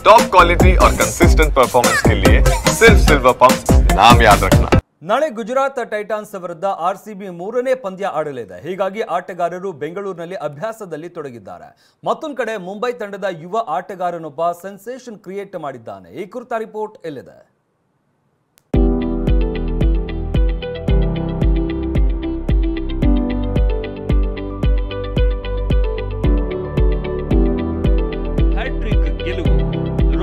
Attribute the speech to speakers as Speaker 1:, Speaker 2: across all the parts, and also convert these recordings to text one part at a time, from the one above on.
Speaker 1: Top quality और consistent performance के लिए सिर्फ सिल्वर पंप नाम याद रखना।
Speaker 2: ನಾಳೆ ಗುಜರಾತ್ ಟೈಟಾನ್ಸ್ ವಿರುದ್ಧ ಆರ್ಸಿಬಿ ಮೂರನೇ ಪಂದ್ಯ ಆಡಲಿದೆ. ಹೀಗಾಗಿ ಆಟಗಾರರು ಬೆಂಗಳೂರಿನಲ್ಲಿ ಅಭ್ಯಾಸದಲ್ಲಿ ತೊಡಗಿದ್ದಾರೆ. ಮತ್ತೊಂದು ಕಡೆ ಮುಂಬೈ ತಂಡದ ಯುವ ಆಟಗಾರನೊಬ್ಬ ಸೆನ್ಸೇಷನ್ ಕ್ರಿಯೇಟ್ ಮಾಡಿದ್ದಾನೆ. ಈ ಕುರಿತ ರಿಪೋರ್ಟ್ ಎಲ್ಲಿದೆ? ಹ್ಯಾಟ್ರಿಕ್ ಗೆಲುವು.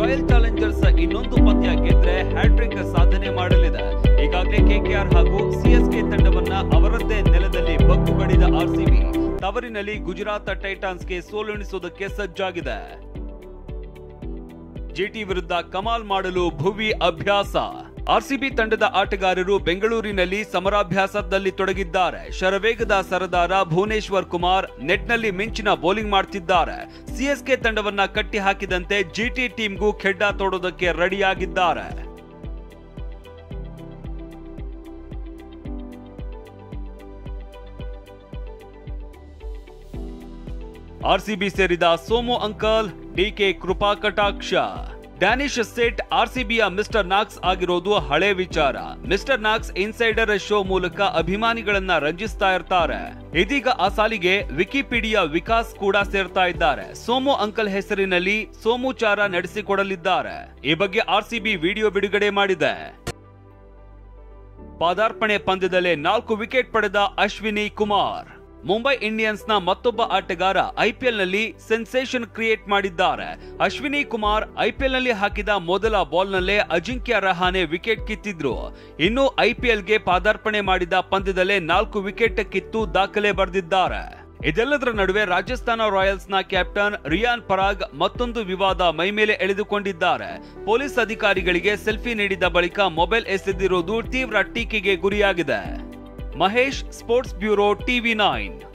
Speaker 2: ರಾಯಲ್ ಚಾಲೆಂಜರ್ಸ್ ಇನ್ನೊಂದು ಪಂದ್ಯ ಗೆದ್ರೆ ಹ್ಯಾಟ್ರಿಕ್ ಸಾಧನೆ ಮಾಡಲಿದೆ. ಈಗಾಗಲೇ ಕೆಕೆಆರ್ ಹಾಗೂ ಸಿಎಸ್ಕೆ ತಂಡವನ್ನ ಅವರದ್ದೇ ನೆಲದಲ್ಲಿ ಬಗ್ಗುಬಡಿದ ಆರ್ಸಿಬಿ ತವರಿನಲ್ಲಿ ಗುಜರಾತ್ ಟೈಟಾನ್ಸ್ಗೆ ಸೋಲುಣಿಸುವುದಕ್ಕೆ ಸಜ್ಜಾಗಿದೆ. ಜಿಟಿ ವಿರುದ್ಧ ಕಮಾಲ್ ಮಾಡಲು ಭುವಿ ಅಭ್ಯಾಸ. ಆರ್ಸಿಬಿ ತಂಡದ ಆಟಗಾರರು ಬೆಂಗಳೂರಿನಲ್ಲಿ ಸಮರಾಭ್ಯಾಸದಲ್ಲಿ ತೊಡಗಿದ್ದಾರೆ. ಶರವೇಗದ ಸರದಾರ ಭುವನೇಶ್ವರ್ ಕುಮಾರ್ ನೆಟ್ನಲ್ಲಿ ಮಿಂಚಿನ ಬೌಲಿಂಗ್ ಮಾಡ್ತಿದ್ದಾರೆ. ಸಿಎಸ್ಕೆ ತಂಡವನ್ನ ಕಟ್ಟಿ ಹಾಕಿದಂತೆ ಜಿಟಿ ಟೀಮ್ಗೂ ಖೆಡ್ಡ ತೋಡೋದಕ್ಕೆ ರೆಡಿಯಾಗಿದ್ದಾರೆ. ಆರ್ಸಿಬಿ ಸೇರಿದ ಸೋಮು ಅಂಕಲ್, ಡಿಕೆ ಕೃಪಾ ಕಟಾಕ್ಷ. ಡ್ಯಾನಿಶ್ ಸೆಟ್ ಆರ್ಸಿಬಿಯ ಮಿಸ್ಟರ್ ನಾಕ್ಸ್ ಆಗಿರೋದು ಹಳೆ ವಿಚಾರ. ಮಿಸ್ಟರ್ ನಾಕ್ಸ್ ಇನ್ಸೈಡರ್ ಶೋ ಮೂಲಕ ಅಭಿಮಾನಿಗಳನ್ನ ರಂಜಿಸ್ತಾ ಇರ್ತಾರೆ. ಇದೀಗ ಆ ಸಾಲಿಗೆ ವಿಕಿಪೀಡಿಯಾ ವಿಕಾಸ್ ಕೂಡ ಸೇರ್ತಾ ಇದ್ದಾರೆ. ಸೋಮು ಅಂಕಲ್ ಹೆಸರಿನಲ್ಲಿ ಸೋಮುಚಾರ ನಡೆಸಿಕೊಡಲಿದ್ದಾರೆ. ಈ ಬಗ್ಗೆ ಆರ್ಸಿಬಿ ವಿಡಿಯೋ ಬಿಡುಗಡೆ ಮಾಡಿದೆ. ಪಾದಾರ್ಪಣೆ ಪಂದ್ಯದಲ್ಲೇ 4 ವಿಕೆಟ್ ಪಡೆದ ಅಶ್ವಿನಿ ಕುಮಾರ್. ಮುಂಬೈ ಇಂಡಿಯನ್ಸ್ನ ಮತ್ತೊಬ್ಬ ಆಟಗಾರ ಐಪಿಎಲ್ನಲ್ಲಿ ಸೆನ್ಸೇಷನ್ ಕ್ರಿಯೇಟ್ ಮಾಡಿದ್ದಾರೆ. ಅಶ್ವಿನಿ ಕುಮಾರ್ ಐಪಿಎಲ್ನಲ್ಲಿ ಹಾಕಿದ ಮೊದಲ ಬಾಲ್ನಲ್ಲೇ ಅಜಿಂಕ್ಯ ರಹಾನೆ ವಿಕೆಟ್ ಕಿತ್ತಿದ್ರು. ಇನ್ನು ಐಪಿಎಲ್ಗೆ ಪಾದಾರ್ಪಣೆ ಮಾಡಿದ ಪಂದ್ಯದಲ್ಲೇ 4 ವಿಕೆಟ್ ಕಿತ್ತು ದಾಖಲೆ ಬರೆದಿದ್ದಾರೆ. ಇದೆಲ್ಲದರ ನಡುವೆ ರಾಜಸ್ಥಾನ ರಾಯಲ್ಸ್ನ ಕ್ಯಾಪ್ಟನ್ ರಿಯಾನ್ ಪರಾಗ್ ಮತ್ತೊಂದು ವಿವಾದ ಮೈಮೇಲೆ ಎಳೆದುಕೊಂಡಿದ್ದಾರೆ. ಪೊಲೀಸ್ ಅಧಿಕಾರಿಗಳಿಗೆ ಸೆಲ್ಫಿ ನೀಡಿದ ಬಳಿಕ ಮೊಬೈಲ್ ಎಸೆದಿರುವುದು ತೀವ್ರ ಟೀಕೆಗೆ ಗುರಿಯಾಗಿದೆ. Mahesh, sports bureau, ಟಿವಿ9.